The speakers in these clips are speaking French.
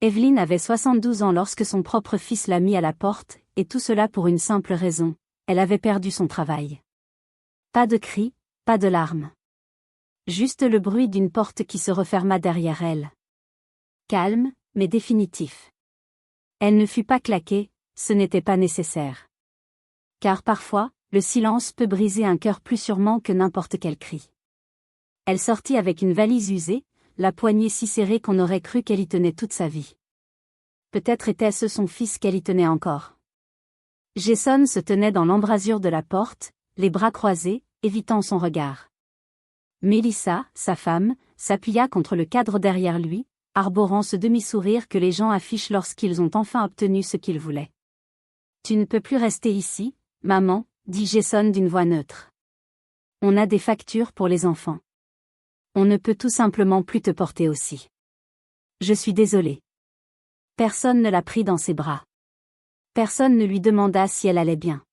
Evelyn avait 72 ans lorsque son propre fils l'a mis à la porte, et tout cela pour une simple raison, elle avait perdu son travail. Pas de cris, pas de larmes. Juste le bruit d'une porte qui se referma derrière elle. Calme, mais définitif. Elle ne fut pas claquée, ce n'était pas nécessaire. Car parfois, le silence peut briser un cœur plus sûrement que n'importe quel cri. Elle sortit avec une valise usée, la poignée si serrée qu'on aurait cru qu'elle y tenait toute sa vie. Peut-être était-ce son fils qu'elle y tenait encore. Jason se tenait dans l'embrasure de la porte, les bras croisés, évitant son regard. Melissa, sa femme, s'appuya contre le cadre derrière lui, arborant ce demi-sourire que les gens affichent lorsqu'ils ont enfin obtenu ce qu'ils voulaient. « Tu ne peux plus rester ici, maman », dit Jason d'une voix neutre. « On a des factures pour les enfants. On ne peut tout simplement plus te porter aussi. Je suis désolé. » Personne ne la prit dans ses bras. Personne ne lui demanda si elle allait bien.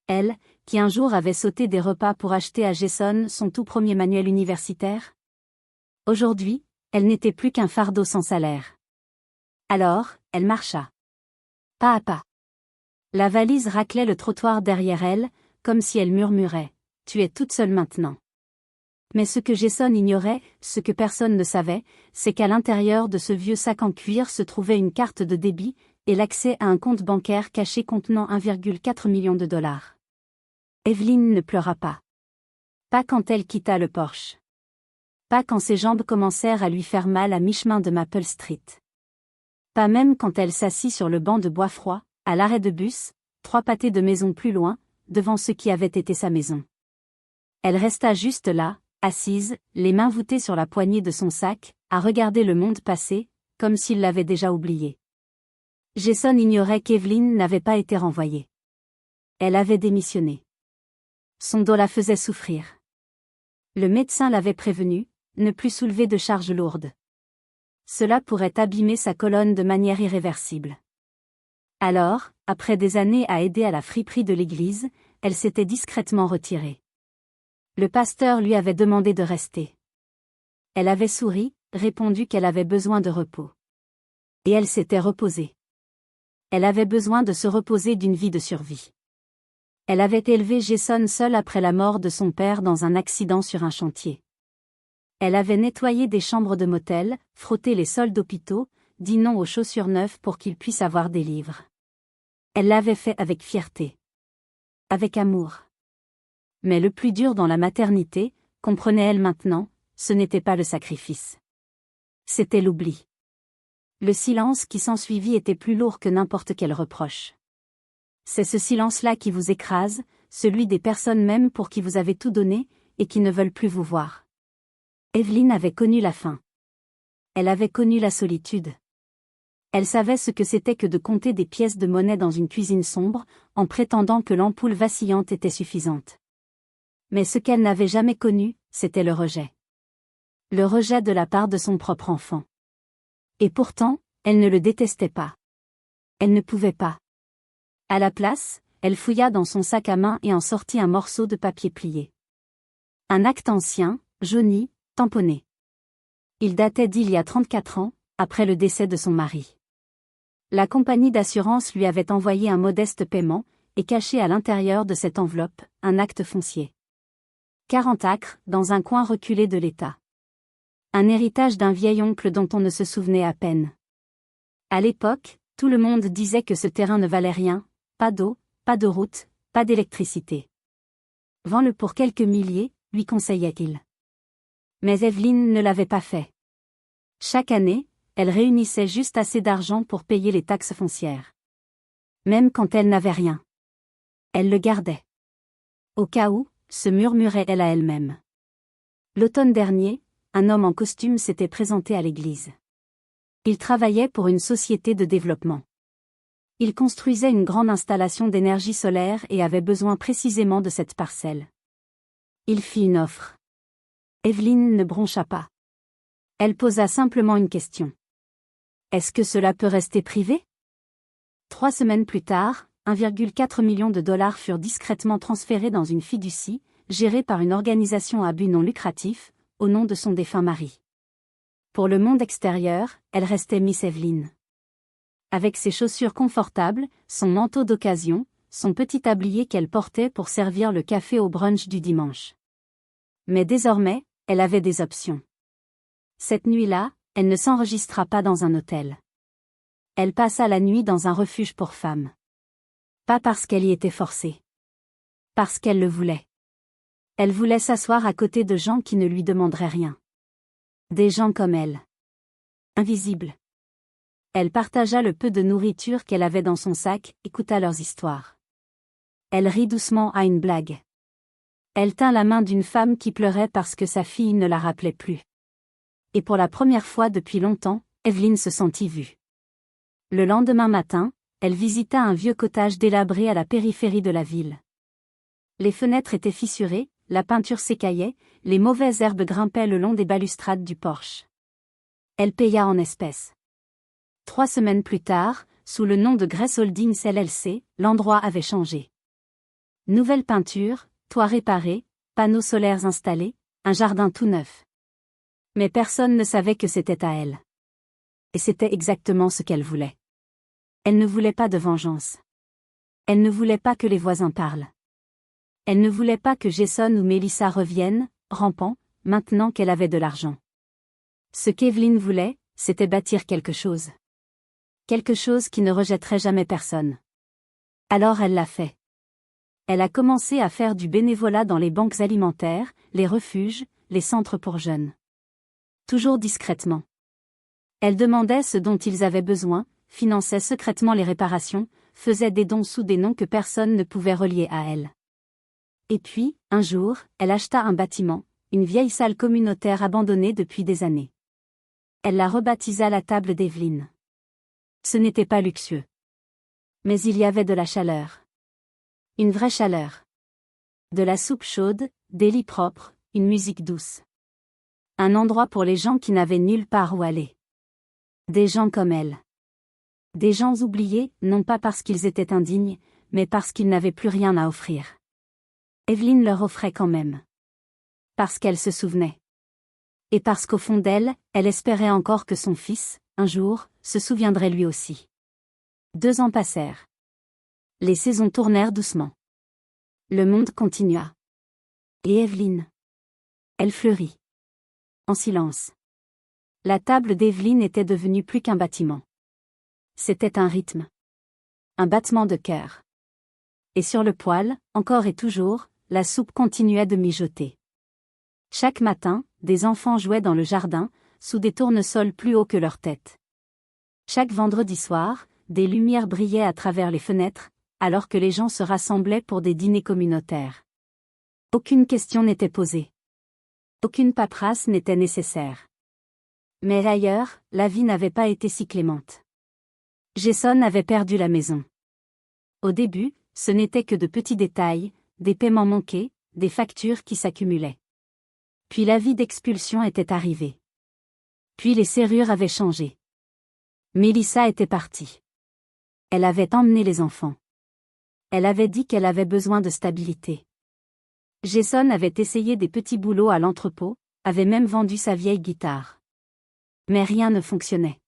Elle, qui un jour avait sauté des repas pour acheter à Jason son tout premier manuel universitaire. Aujourd'hui, elle n'était plus qu'un fardeau sans salaire. Alors, elle marcha. Pas à pas. La valise raclait le trottoir derrière elle, comme si elle murmurait « Tu es toute seule maintenant ». Mais ce que Jason ignorait, ce que personne ne savait, c'est qu'à l'intérieur de ce vieux sac en cuir se trouvait une carte de débit, et l'accès à un compte bancaire caché contenant 1,4 million de dollars. Evelyn ne pleura pas. Pas quand elle quitta le Porsche. Pas quand ses jambes commencèrent à lui faire mal à mi-chemin de Maple Street. Pas même quand elle s'assit sur le banc de bois froid, à l'arrêt de bus, 3 pâtés de maison plus loin, devant ce qui avait été sa maison. Elle resta juste là, assise, les mains voûtées sur la poignée de son sac, à regarder le monde passer, comme s'il l'avait déjà oublié. Jason ignorait qu'Evelyn n'avait pas été renvoyée. Elle avait démissionné. Son dos la faisait souffrir. Le médecin l'avait prévenu, ne plus soulever de charges lourdes. Cela pourrait abîmer sa colonne de manière irréversible. Alors, après des années à aider à la friperie de l'église, elle s'était discrètement retirée. Le pasteur lui avait demandé de rester. Elle avait souri, répondu qu'elle avait besoin de repos. Et elle s'était reposée. Elle avait besoin de se reposer d'une vie de survie. Elle avait élevé Jason seule après la mort de son père dans un accident sur un chantier. Elle avait nettoyé des chambres de motel, frotté les sols d'hôpitaux, dit non aux chaussures neuves pour qu'il puisse avoir des livres. Elle l'avait fait avec fierté. Avec amour. Mais le plus dur dans la maternité, comprenait-elle maintenant, ce n'était pas le sacrifice. C'était l'oubli. Le silence qui s'ensuivit était plus lourd que n'importe quel reproche. C'est ce silence-là qui vous écrase, celui des personnes même pour qui vous avez tout donné, et qui ne veulent plus vous voir. Evelyn avait connu la faim. Elle avait connu la solitude. Elle savait ce que c'était que de compter des pièces de monnaie dans une cuisine sombre, en prétendant que l'ampoule vacillante était suffisante. Mais ce qu'elle n'avait jamais connu, c'était le rejet. Le rejet de la part de son propre enfant. Et pourtant, elle ne le détestait pas. Elle ne pouvait pas. À la place, elle fouilla dans son sac à main et en sortit un morceau de papier plié. Un acte ancien, jauni, tamponné. Il datait d'il y a 34 ans, après le décès de son mari. La compagnie d'assurance lui avait envoyé un modeste paiement, et caché à l'intérieur de cette enveloppe, un acte foncier. 40 acres, dans un coin reculé de l'État. Un héritage d'un vieil oncle dont on ne se souvenait à peine. À l'époque, tout le monde disait que ce terrain ne valait rien, pas d'eau, pas de route, pas d'électricité. Vends-le pour quelques milliers, lui conseillait-il. Mais Evelyn ne l'avait pas fait. Chaque année, elle réunissait juste assez d'argent pour payer les taxes foncières. Même quand elle n'avait rien. Elle le gardait. Au cas où, se murmurait-elle à elle-même. L'automne dernier, un homme en costume s'était présenté à l'église. Il travaillait pour une société de développement. Il construisait une grande installation d'énergie solaire et avait besoin précisément de cette parcelle. Il fit une offre. Evelyn ne broncha pas. Elle posa simplement une question. Est-ce que cela peut rester privé? 3 semaines plus tard, 1,4 million de dollars furent discrètement transférés dans une fiducie, gérée par une organisation à but non lucratif, au nom de son défunt mari. Pour le monde extérieur, elle restait Miss Evelyn. Avec ses chaussures confortables, son manteau d'occasion, son petit tablier qu'elle portait pour servir le café au brunch du dimanche. Mais désormais, elle avait des options. Cette nuit-là, elle ne s'enregistra pas dans un hôtel. Elle passa la nuit dans un refuge pour femmes. Pas parce qu'elle y était forcée. Parce qu'elle le voulait. Elle voulait s'asseoir à côté de gens qui ne lui demanderaient rien. Des gens comme elle. Invisibles. Elle partagea le peu de nourriture qu'elle avait dans son sac, écouta leurs histoires. Elle rit doucement à une blague. Elle tint la main d'une femme qui pleurait parce que sa fille ne la rappelait plus. Et pour la première fois depuis longtemps, Evelyn se sentit vue. Le lendemain matin, elle visita un vieux cottage délabré à la périphérie de la ville. Les fenêtres étaient fissurées, la peinture s'écaillait, les mauvaises herbes grimpaient le long des balustrades du porche. Elle paya en espèces. 3 semaines plus tard, sous le nom de Grace Holdings LLC, l'endroit avait changé. Nouvelle peinture, toit réparé, panneaux solaires installés, un jardin tout neuf. Mais personne ne savait que c'était à elle. Et c'était exactement ce qu'elle voulait. Elle ne voulait pas de vengeance. Elle ne voulait pas que les voisins parlent. Elle ne voulait pas que Jason ou Melissa reviennent, rampant, maintenant qu'elle avait de l'argent. Ce qu'Evelyn voulait, c'était bâtir quelque chose. Quelque chose qui ne rejetterait jamais personne. Alors elle l'a fait. Elle a commencé à faire du bénévolat dans les banques alimentaires, les refuges, les centres pour jeunes. Toujours discrètement. Elle demandait ce dont ils avaient besoin, finançait secrètement les réparations, faisait des dons sous des noms que personne ne pouvait relier à elle. Et puis, un jour, elle acheta un bâtiment, une vieille salle communautaire abandonnée depuis des années. Elle la rebaptisa la table d'Evelyn. Ce n'était pas luxueux. Mais il y avait de la chaleur. Une vraie chaleur. De la soupe chaude, des lits propres, une musique douce. Un endroit pour les gens qui n'avaient nulle part où aller. Des gens comme elle. Des gens oubliés, non pas parce qu'ils étaient indignes, mais parce qu'ils n'avaient plus rien à offrir. Evelyn leur offrait quand même. Parce qu'elle se souvenait. Et parce qu'au fond d'elle, elle espérait encore que son fils, un jour, se souviendrait lui aussi. 2 ans passèrent. Les saisons tournèrent doucement. Le monde continua. Et Evelyn? Elle fleurit. En silence. La table d'Evelyn était devenue plus qu'un bâtiment. C'était un rythme. Un battement de cœur. Et sur le poêle, encore et toujours, la soupe continuait de mijoter. Chaque matin, des enfants jouaient dans le jardin, sous des tournesols plus hauts que leur tête. Chaque vendredi soir, des lumières brillaient à travers les fenêtres, alors que les gens se rassemblaient pour des dîners communautaires. Aucune question n'était posée. Aucune paperasse n'était nécessaire. Mais ailleurs, la vie n'avait pas été si clémente. Jason avait perdu la maison. Au début, ce n'était que de petits détails, des paiements manqués, des factures qui s'accumulaient. Puis l'avis d'expulsion était arrivé. Puis les serrures avaient changé. Melissa était partie. Elle avait emmené les enfants. Elle avait dit qu'elle avait besoin de stabilité. Jason avait essayé des petits boulots à l'entrepôt, avait même vendu sa vieille guitare. Mais rien ne fonctionnait.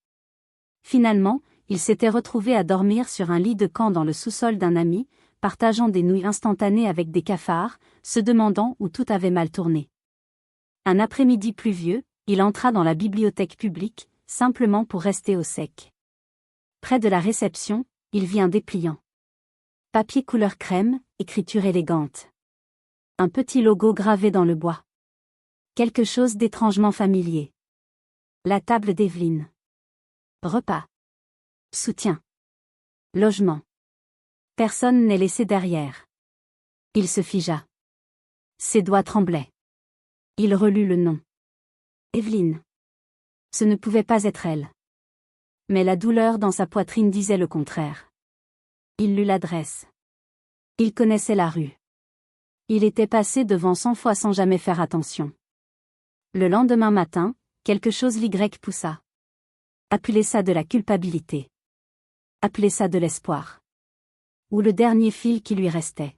Finalement, il s'était retrouvé à dormir sur un lit de camp dans le sous-sol d'un ami, partageant des nouilles instantanées avec des cafards, se demandant où tout avait mal tourné. Un après-midi pluvieux, il entra dans la bibliothèque publique, simplement pour rester au sec. Près de la réception, il vit un dépliant. Papier couleur crème, écriture élégante. Un petit logo gravé dans le bois. Quelque chose d'étrangement familier. La table d'Evelyn. Repas. Soutien. Logement. Personne n'est laissé derrière. Il se figea. Ses doigts tremblaient. Il relut le nom. Evelyn. Ce ne pouvait pas être elle. Mais la douleur dans sa poitrine disait le contraire. Il lut l'adresse. Il connaissait la rue. Il était passé devant 100 fois sans jamais faire attention. Le lendemain matin, quelque chose l'Y poussa. Appelez ça de la culpabilité. Appelez ça de l'espoir. Ou le dernier fil qui lui restait.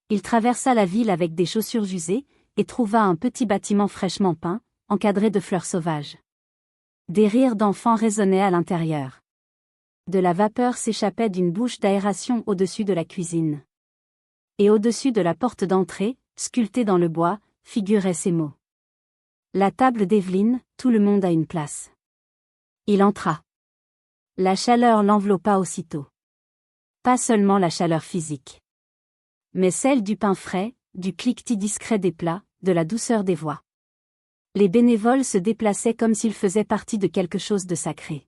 Il traversa la ville avec des chaussures usées, et trouva un petit bâtiment fraîchement peint, encadré de fleurs sauvages. Des rires d'enfants résonnaient à l'intérieur. De la vapeur s'échappait d'une bouche d'aération au-dessus de la cuisine. Et au-dessus de la porte d'entrée, sculptée dans le bois, figuraient ces mots. La table d'Evelyne, tout le monde a une place. Il entra. La chaleur l'enveloppa aussitôt. Pas seulement la chaleur physique, mais celle du pain frais, du cliquetis discret des plats, de la douceur des voix. Les bénévoles se déplaçaient comme s'ils faisaient partie de quelque chose de sacré.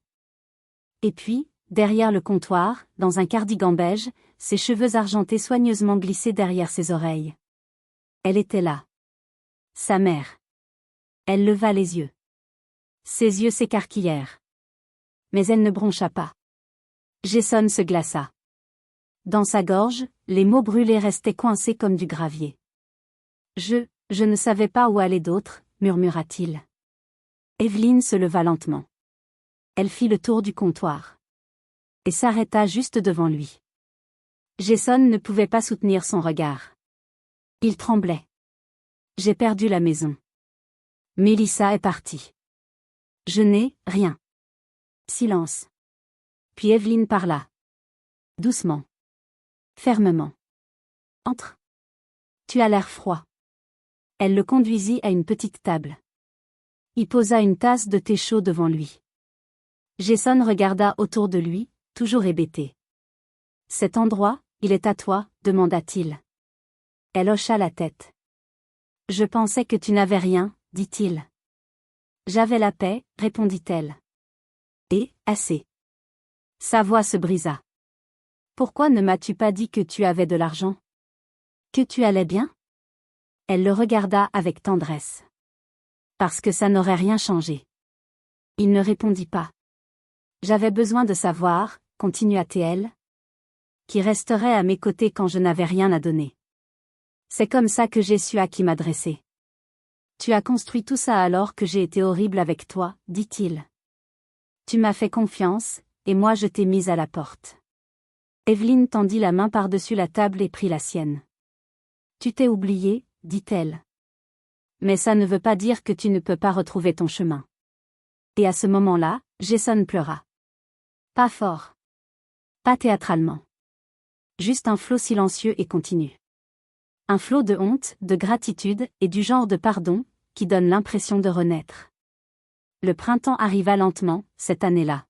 Et puis, derrière le comptoir, dans un cardigan beige, ses cheveux argentés soigneusement glissés derrière ses oreilles. Elle était là. Sa mère. Elle leva les yeux. Ses yeux s'écarquillèrent. Mais elle ne broncha pas. Jason se glaça. Dans sa gorge, les mots brûlés restaient coincés comme du gravier. Je ne savais pas où aller d'autre, murmura-t-il. Evelyne se leva lentement. Elle fit le tour du comptoir. Et s'arrêta juste devant lui. Jason ne pouvait pas soutenir son regard. Il tremblait. J'ai perdu la maison. Mélissa est partie. Je n'ai rien. Silence. Puis Evelyne parla. Doucement. Fermement. Entre. Tu as l'air froid. Elle le conduisit à une petite table. Il posa une tasse de thé chaud devant lui. Jason regarda autour de lui, toujours hébété. Cet endroit, il est à toi, demanda-t-il. Elle hocha la tête. Je pensais que tu n'avais rien, dit-il. J'avais la paix, répondit-elle. Et, assez. Sa voix se brisa. Pourquoi ne m'as-tu pas dit que tu avais de l'argent? Que tu allais bien? Elle le regarda avec tendresse. Parce que ça n'aurait rien changé. Il ne répondit pas. J'avais besoin de savoir, continua-t-elle, qui resterait à mes côtés quand je n'avais rien à donner. C'est comme ça que j'ai su à qui m'adresser. Tu as construit tout ça alors que j'ai été horrible avec toi, dit-il. Tu m'as fait confiance, et moi je t'ai mise à la porte. Evelyne tendit la main par-dessus la table et prit la sienne. Tu t'es oubliée, dit-elle. Mais ça ne veut pas dire que tu ne peux pas retrouver ton chemin. Et à ce moment-là, Jason pleura. Pas fort. Pas théâtralement. Juste un flot silencieux et continu. Un flot de honte, de gratitude, et du genre de pardon, qui donne l'impression de renaître. Le printemps arriva lentement, cette année-là.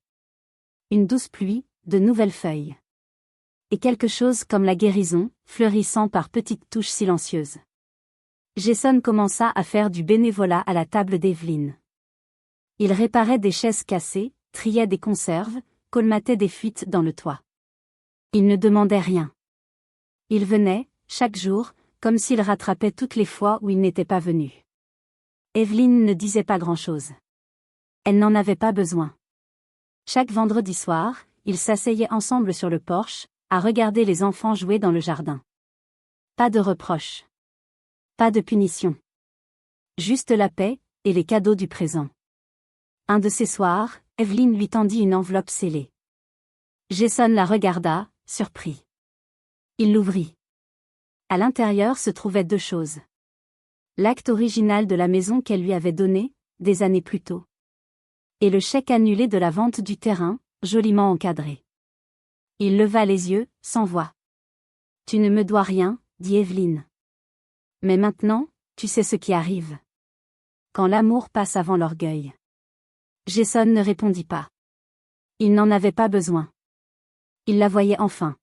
Une douce pluie, de nouvelles feuilles. Et quelque chose comme la guérison, fleurissant par petites touches silencieuses. Jason commença à faire du bénévolat à la table d'Evelyne. Il réparait des chaises cassées, triait des conserves, colmatait des fuites dans le toit. Il ne demandait rien. Il venait, chaque jour, comme s'il rattrapait toutes les fois où il n'était pas venu. Evelyne ne disait pas grand-chose. Elle n'en avait pas besoin. Chaque vendredi soir, ils s'asseyaient ensemble sur le porche, à regarder les enfants jouer dans le jardin. Pas de reproches. Pas de punition. Juste la paix, et les cadeaux du présent. Un de ces soirs, Evelyne lui tendit une enveloppe scellée. Jason la regarda, surpris. Il l'ouvrit. À l'intérieur se trouvaient deux choses. L'acte original de la maison qu'elle lui avait donné, des années plus tôt. Et le chèque annulé de la vente du terrain, joliment encadré. Il leva les yeux, sans voix. Tu ne me dois rien, dit Evelyne. Mais maintenant, tu sais ce qui arrive. Quand l'amour passe avant l'orgueil. Jason ne répondit pas. Il n'en avait pas besoin. Il la voyait enfin.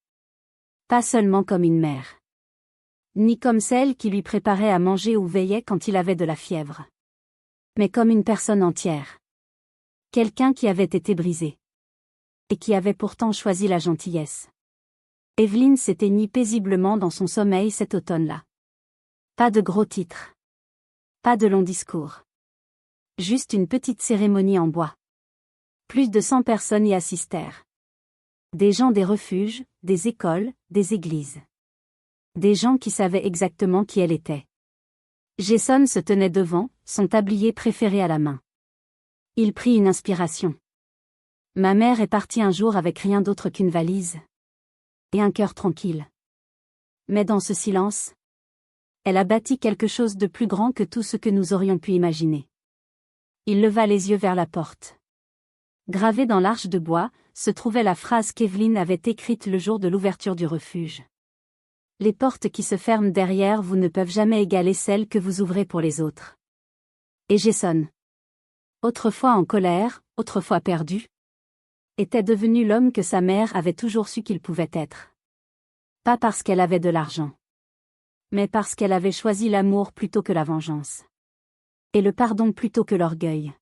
Pas seulement comme une mère. Ni comme celle qui lui préparait à manger ou veillait quand il avait de la fièvre. Mais comme une personne entière. Quelqu'un qui avait été brisé. Et qui avait pourtant choisi la gentillesse. Evelyne s'éteignit paisiblement dans son sommeil cet automne-là. Pas de gros titres. Pas de longs discours. Juste une petite cérémonie en bois. Plus de 100 personnes y assistèrent. Des gens des refuges, des écoles, des églises. Des gens qui savaient exactement qui elle était. Jason se tenait devant, son tablier préféré à la main. Il prit une inspiration. Ma mère est partie un jour avec rien d'autre qu'une valise. Et un cœur tranquille. Mais dans ce silence, elle a bâti quelque chose de plus grand que tout ce que nous aurions pu imaginer. Il leva les yeux vers la porte. Gravée dans l'arche de bois, se trouvait la phrase qu'Evelyn avait écrite le jour de l'ouverture du refuge. Les portes qui se ferment derrière vous ne peuvent jamais égaler celles que vous ouvrez pour les autres. Et Jason, autrefois en colère, autrefois perdu, était devenu l'homme que sa mère avait toujours su qu'il pouvait être. Pas parce qu'elle avait de l'argent, mais parce qu'elle avait choisi l'amour plutôt que la vengeance. Et le pardon plutôt que l'orgueil.